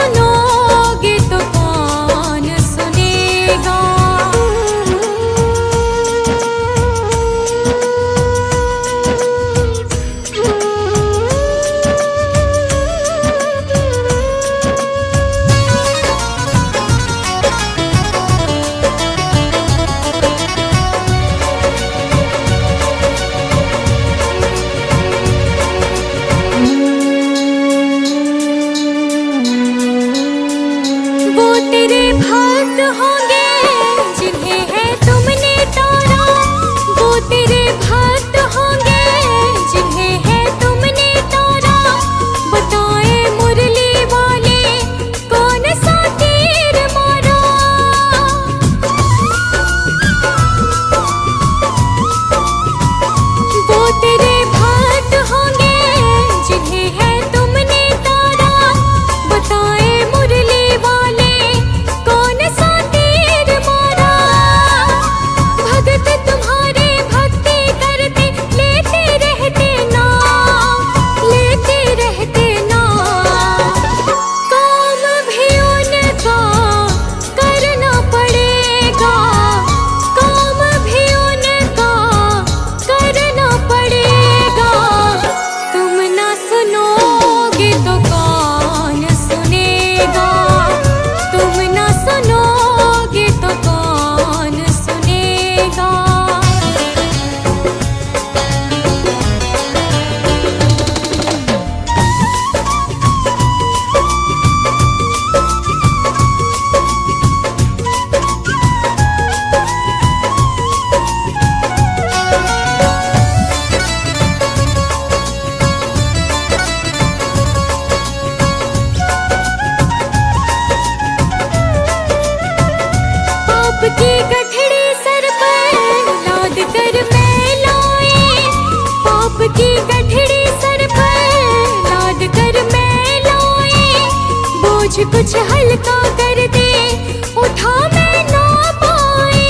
सुनोगे तो कौन सुनेगा। वो तेरे भक्त होंगे जिन्हें है तुमने तारा, वो तेरे भक्त होंगे जिन्हें है तुमने तारा। बताए मुरली वाले कौन सा तीर मारा। वो तेरे भक्त होंगे जिन्हें है तुमने तारा। बताए मुरली वाले कौन सा तीर मारा। भगत तुम्हारे भक्ति करते लेते रहते नाम, लेते रहते नाम। काम भी उनका करना पड़ेगा, काम भी उनका करना पड़ेगा। तुम ना सुनोगे तो कौन सुनेगा, तुम ना सुनोगे तो कौन सुनेगा। पाप की गठड़ी सर पर लाद कर मैं लाए। पाप की गठड़ी सर पर लाद कर मैं लाए। बोझ कुछ हल्का कर दे उठा मैं ना पाए।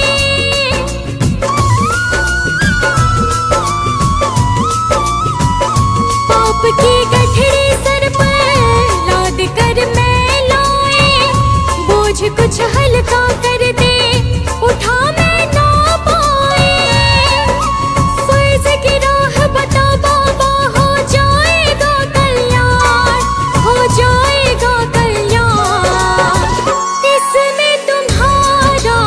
पाप की गठड़ी सर पर लाद कर मैं लाए। बोझ कुछ हल्का कर दे उठा मैं ना पाए। फर्ज की राह बता बाबा हो जाएगा कल्याण, हो जाएगा कल्याण। इसमें तुम्हारा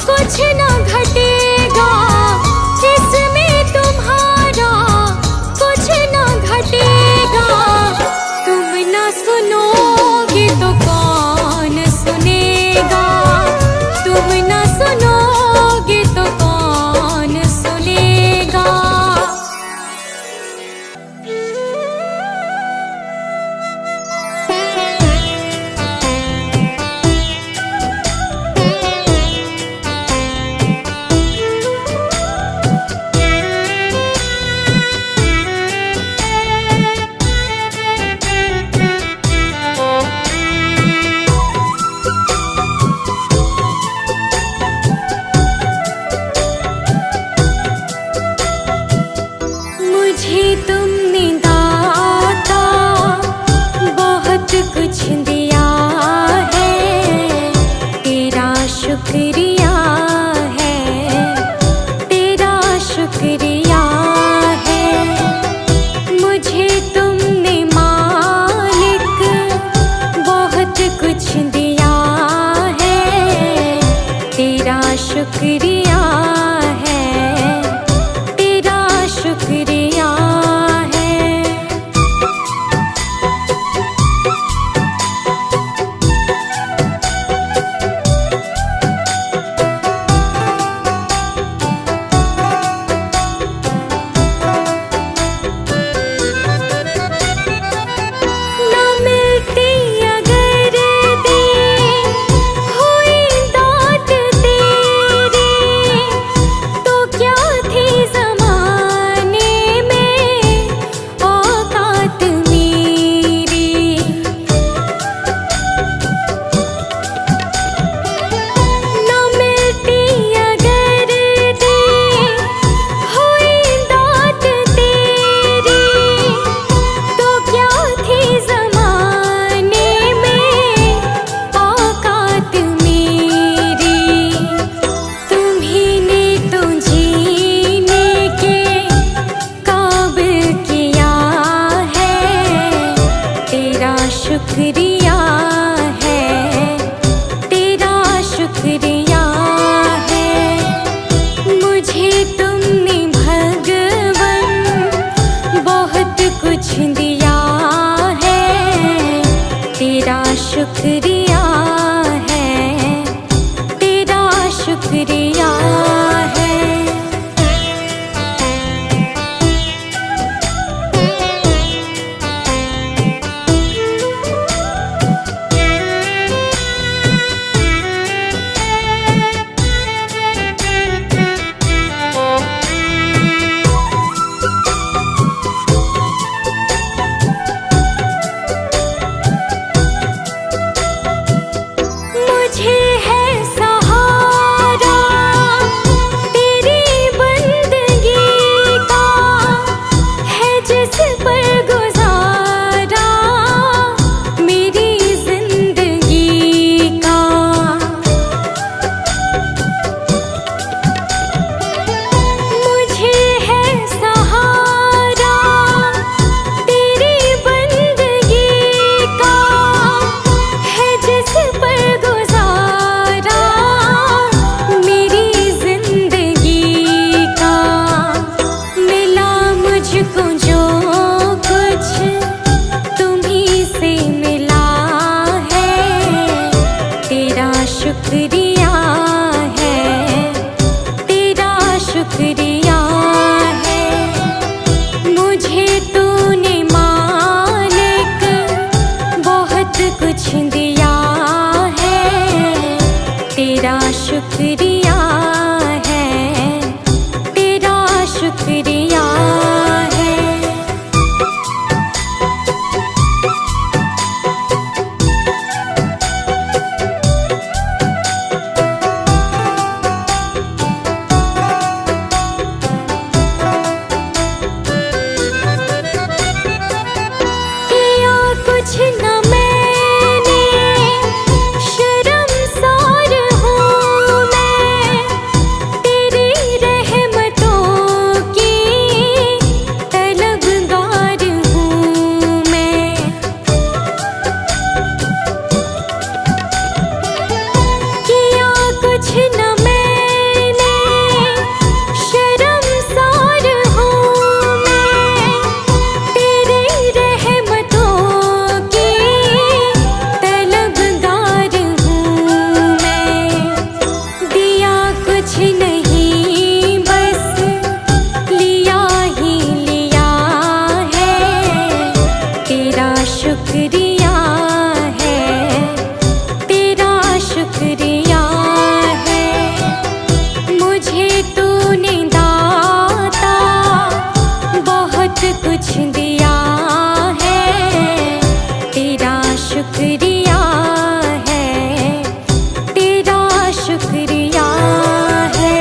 कुछ ना घटेगा, इसमें तुम्हारा कुछ ना घटेगा। तेरा शुक्रिया है, तेरा शुक्रिया है। मुझे है सहारा तेरी बंदगी का, है जिस पर गुजारा मेरी जिंदगी का। मुझे है सहारा तेरी बंदगी का, है जिस पर गुजारा मेरी जिंदगी का। मिला मुझको जो कुछ तुम्हीं से मिला है, तेरा शुक्रिया है, तेरा शुक्रिया है। मुझे तूने मालिक बहुत कुछ दिया है, तेरा शुक्रिया है, तेरा शुक्रिया है। किया कुछ न मैंने, शर्मसार हूँ मैं, तेरी रहमतों की तलबगार हूँ मैं। किया कुछ न मैंने, शर्मसार हूँ मैं, तेरी रहमतों की तलबगार हूँ मैं। दिया कुछ नहीं बस लिया ही लिया है, तेरा शुक्रिया है, तेरा शुक्रिया है। मुझे तूने दाता बहुत कुछ दिया है, तेरा शुक्रिया है, तेरा शुक्रिया है।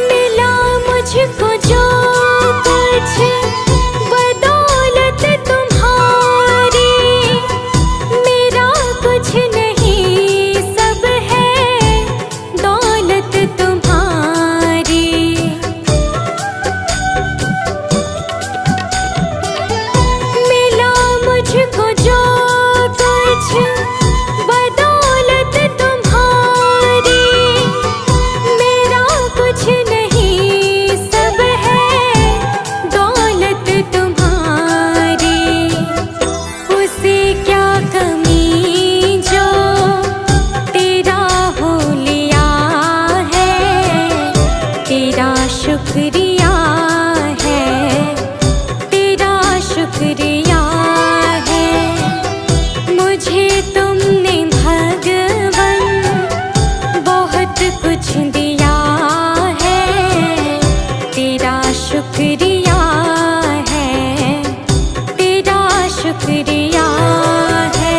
मिला मुझको जो कुछ बदौलत तुम्हारी, मेरा कुछ नहीं सब है दौलत तुम्हारी। मिला मुझको जो कुछ बदौलत तुम्हारी, मेरा कुछ नहीं सब है दौलत तुम्हारी। उसे क्या कमी जो तेरा हो लिया है, तेरा शुक्रिया है, तेरा शुक्रिया है। मुझे तुमने भगवन बहुत कुछ दिया है, तेरा शुक्रिया है, तेरा शुक्रिया है।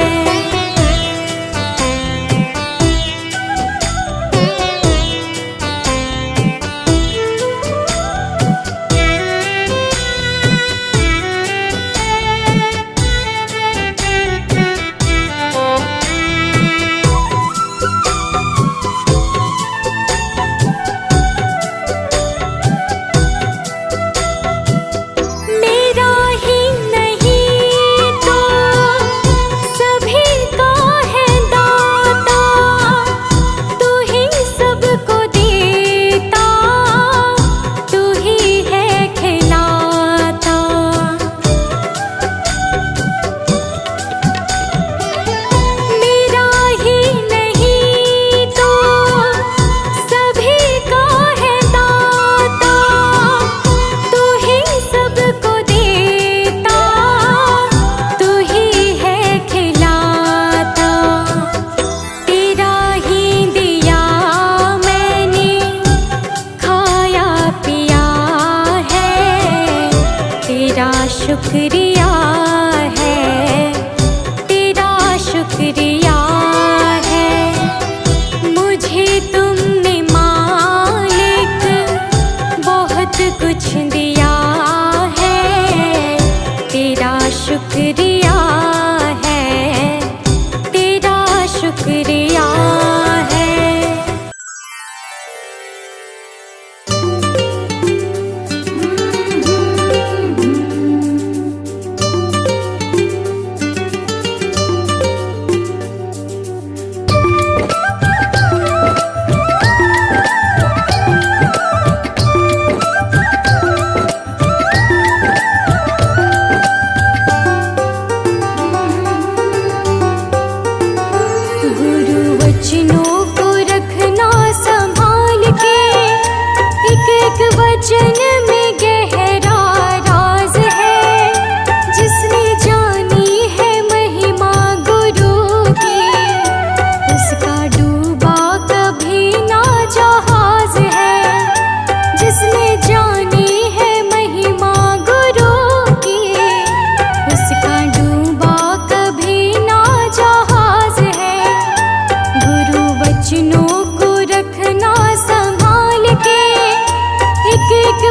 शुक्रिया है, तेरा शुक्रिया है। मुझे तुमने मालिक बहुत कुछ दिया है, तेरा शुक्रिया है, तेरा शुक्रिया है। गुरु वचनों को रखना संभाल के, एक एक वचन में गहरा राज है। जिसने जानी है महिमा गुरु की, उसका डूबा कभी ना जहाज है। जिसने जानी है महिमा गुरु की, उसका डूबा कभी ना जहाज है। गुरु वचनों को रखना संभाल के, एक एक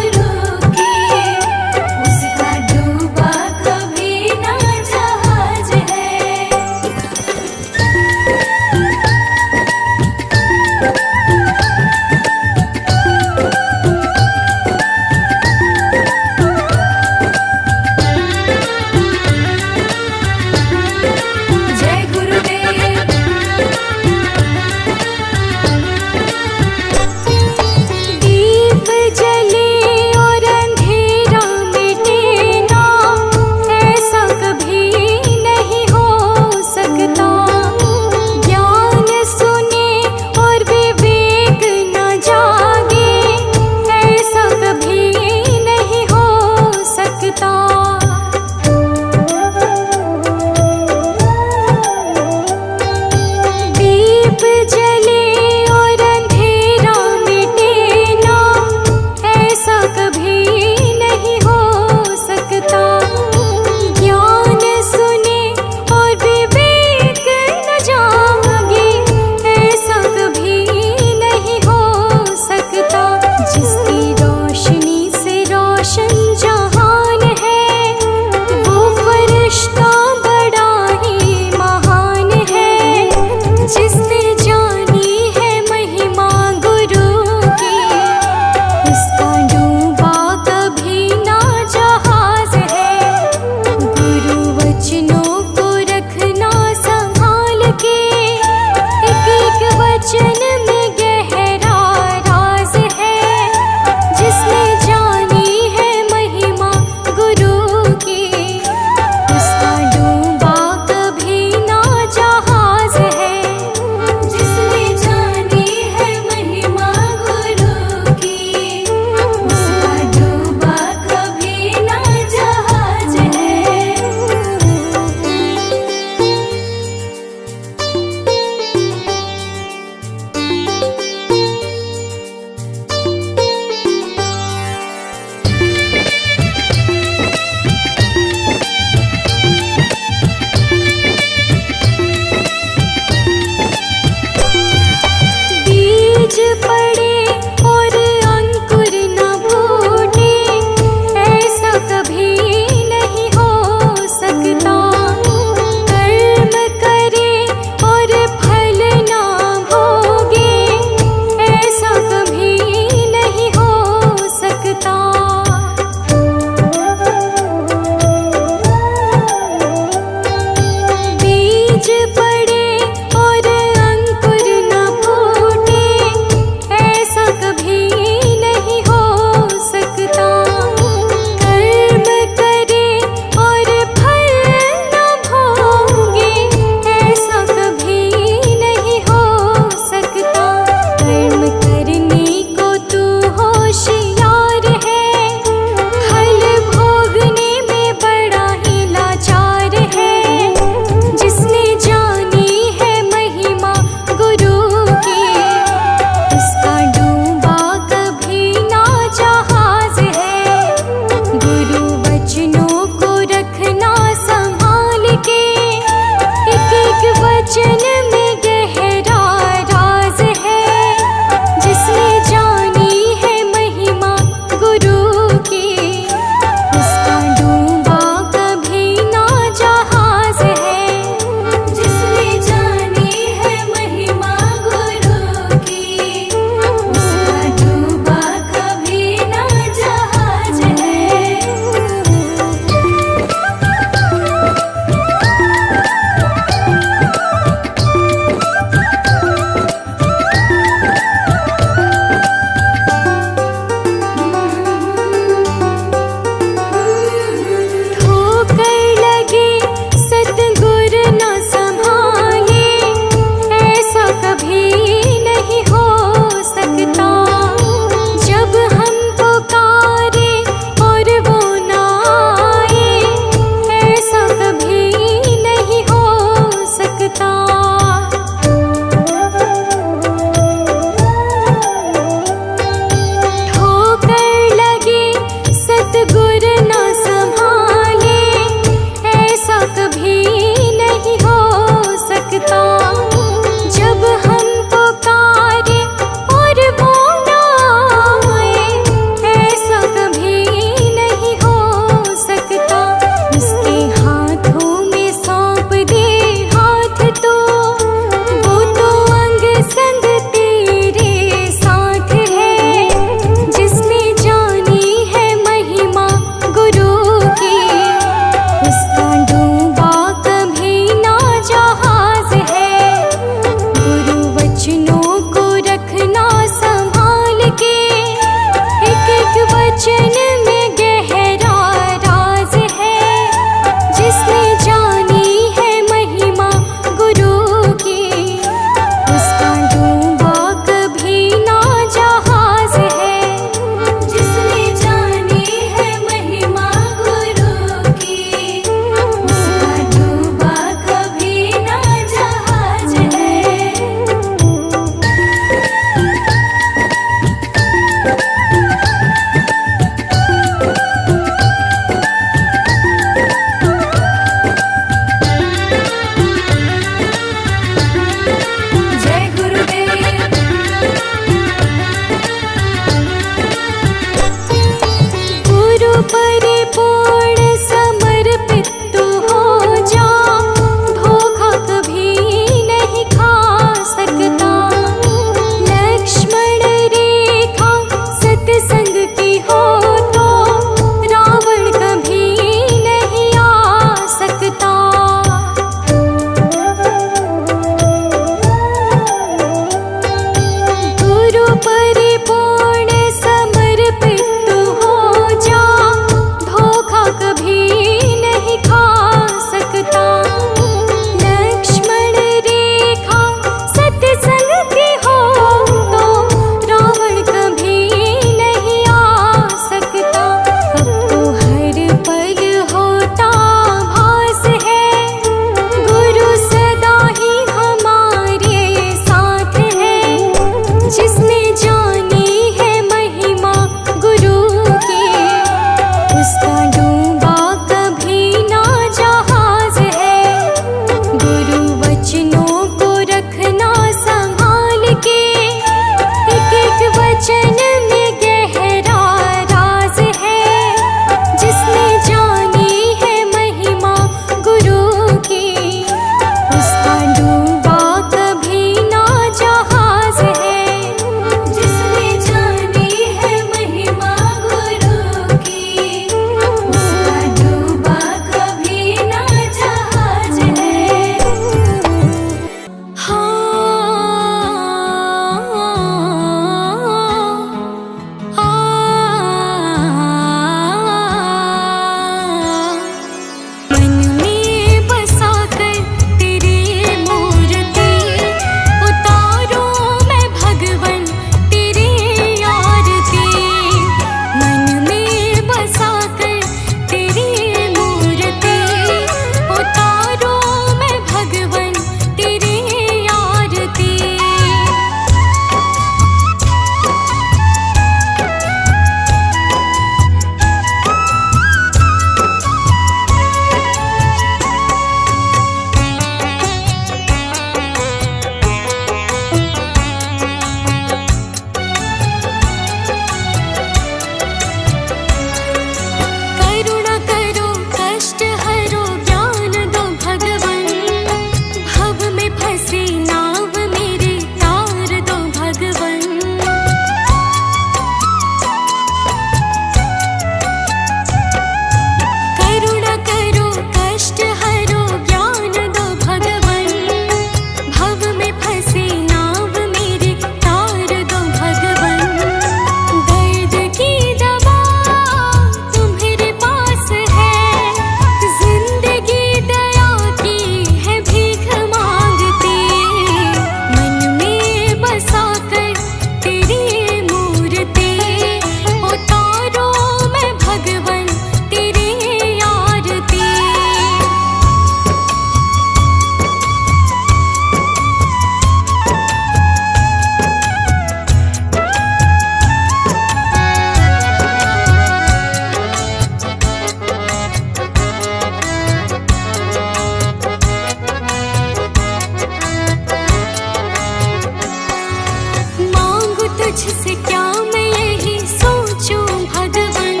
तुझसे क्या मैं यही सोचूं भगवन,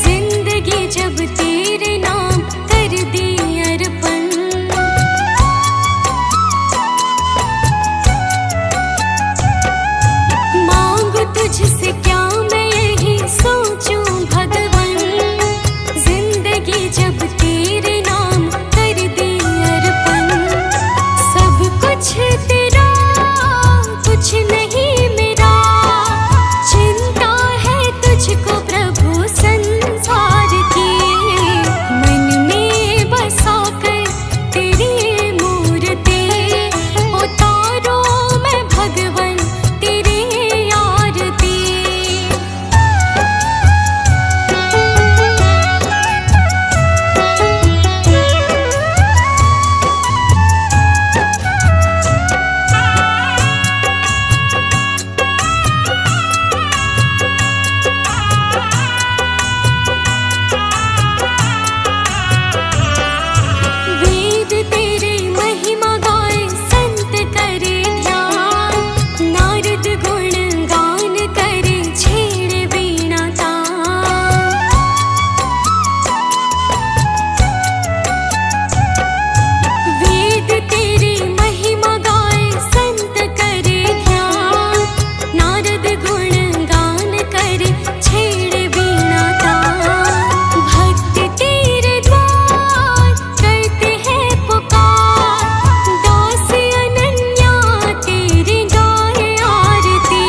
जिंदगी जब तेरे नाम कर दी अर्पण। मांगू तुझसे क्या मैं यही सोचूं भगवन, जिंदगी जब तेरे नाम कर दी अर्पण। सब कुछ तेरा कुछ नहीं मेरा, चिंता है तुझको प्रभु संसार की। मन में बसा कर तेरी मूर्ति, उतारो मैं भगवन तेरी आरती। वेद तेरे महिमा गाए संत करे ध्यान, नारद गुण गान करे छेड़े वीणा तान। वेद तेरे महिमा गाए संत करे ध्यान, नारद गुण गान करे छेड़े वीणा तान। भक्त तेरे द्वार करते हैं पुकार, दास अनन्या तेरी गाए आरती।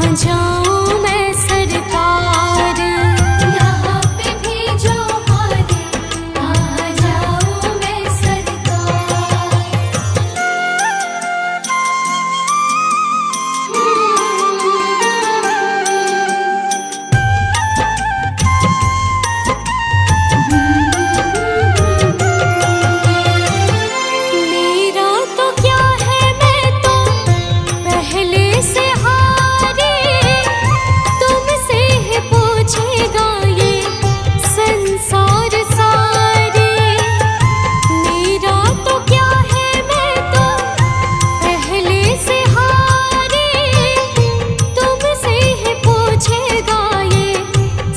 कहाँ जाऊँ मैं सरकार। यहाँ पे भेजो हारे, कहाँ जाऊँ मैं सरकार। मेरा तो क्या है, मैं तो पहले से हारी, तुमसे ही पूछेगा ये संसार सारे। मेरा तो क्या है, मैं तो पहले से हारी, तुमसे ही पूछेगा ये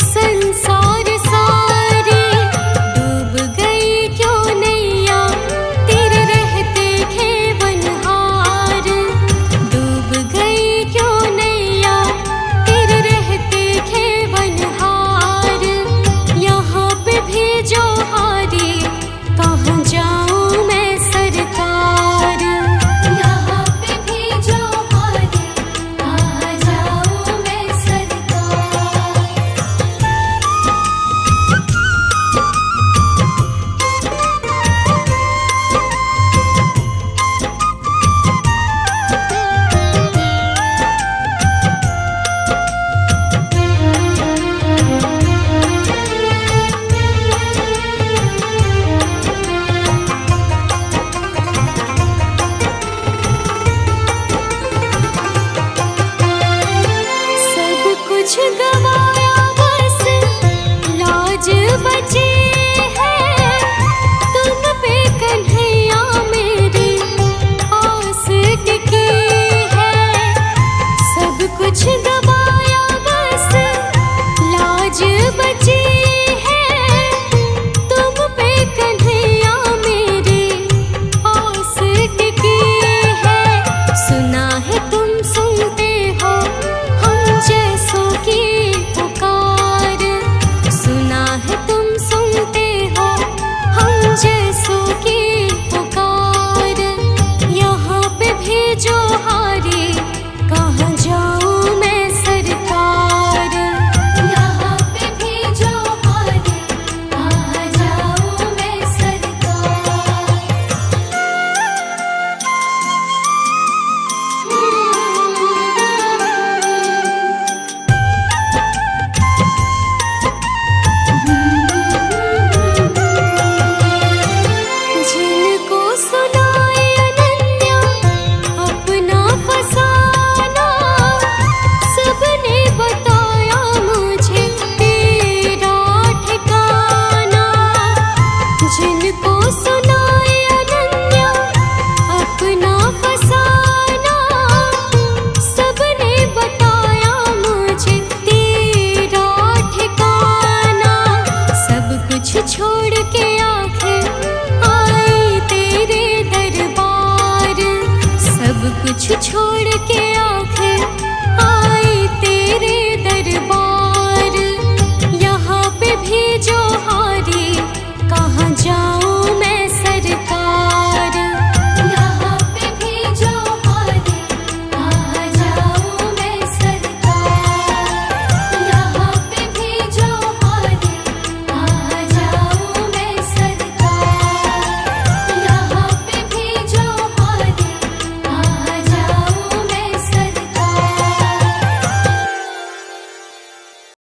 संसार सारे। डूब गई क्यों नैया तेरे रहते खेवनहार, डूब गई क्यों नैया तेरे रहते खेवनहार। यहाँ पे भेजो हारी, कहाँ जाऊँ मैं सरकार। यहाँ पे भेजो हारी, कहाँ जाऊँ मैं सरकार। सब कुछ गवाया बस लाज बची है, तुम पे कन्हैया मेरी आस टिकी है। सब कुछ गवाया बस लाज बची है, तुम पे कन्हैया मेरी आस टिकी है। सुना है तुम सुनते हो हम जैसों की पुकार, सुना है तुम सुनते हो हम जैसों की पुकार। यहाँ पे भेजो हारी, कहाँ जाऊँ मैं सरकार। यहाँ पे भेजो हारी, कहाँ जाऊँ मैं सरकार। जिनको सुनाए अनन्या अपना फसाना, सबने बताया मुझे तेरा ठिकाना। जिनको सुनाए अनन्या अपना फसाना, सबने बताया मुझे तेरा ठिकाना। सब कुछ छोड़ के आखिर आई तेरे दरबार, सब कुछ छोड़ के